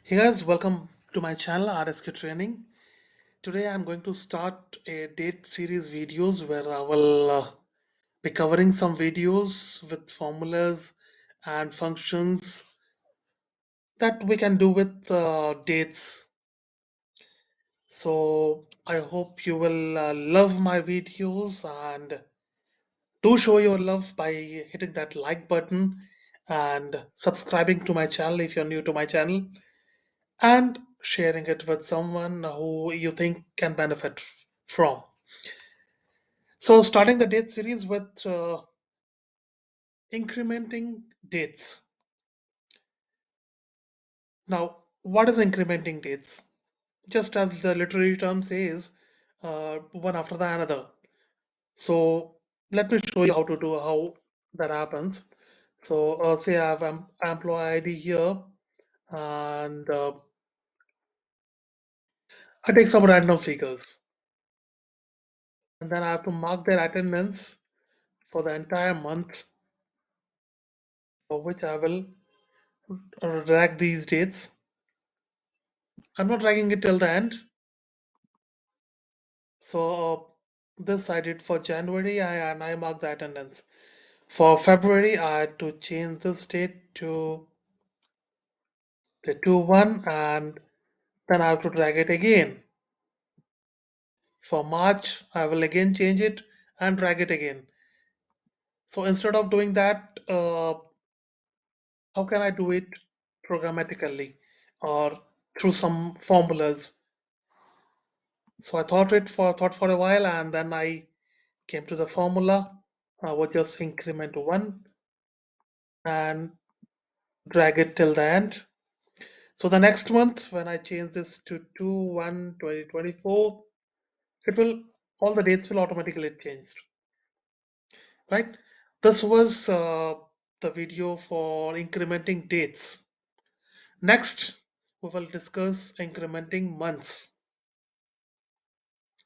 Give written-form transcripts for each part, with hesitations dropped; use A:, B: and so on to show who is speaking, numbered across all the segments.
A: Hey guys, welcome to my channel RSK Training. Today I'm going to start a date series videos where I will be covering some videos with formulas and functions that we can do with dates. So I hope you will love my videos and do show your love by hitting that like button and subscribing to my channel if you're new to my channel and sharing it with someone who you think can benefit from. So, starting the date series with incrementing dates. Now, what is incrementing dates? Just as the literary term says, one after the another. So, let me show you how to do how that happens. So, say I have employee ID here, and I take some random figures, and then I have to mark their attendance for the entire month for which I will drag these dates. I'm not dragging it till the end. So this I did for January and I marked the attendance. For February, I had to change this date to the 2-1 and then I have to drag it again. For March, I will again change it and drag it again. So instead of doing that, how can I do it programmatically or through some formulas? So I thought for a while, and then I came to the formula. I would just increment 1 and drag it till the end. So the next month, when I change this to 2/1/2024, it will all the dates will automatically changed, right? This was the video for incrementing dates. Next, we will discuss incrementing months.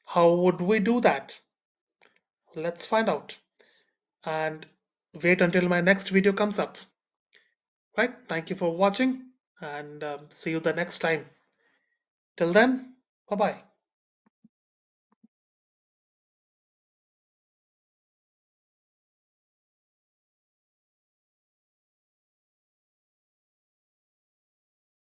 A: How would we do that? Let's find out and wait until my next video comes up. Right? Thank you for watching and see you the next time. Till then, bye bye.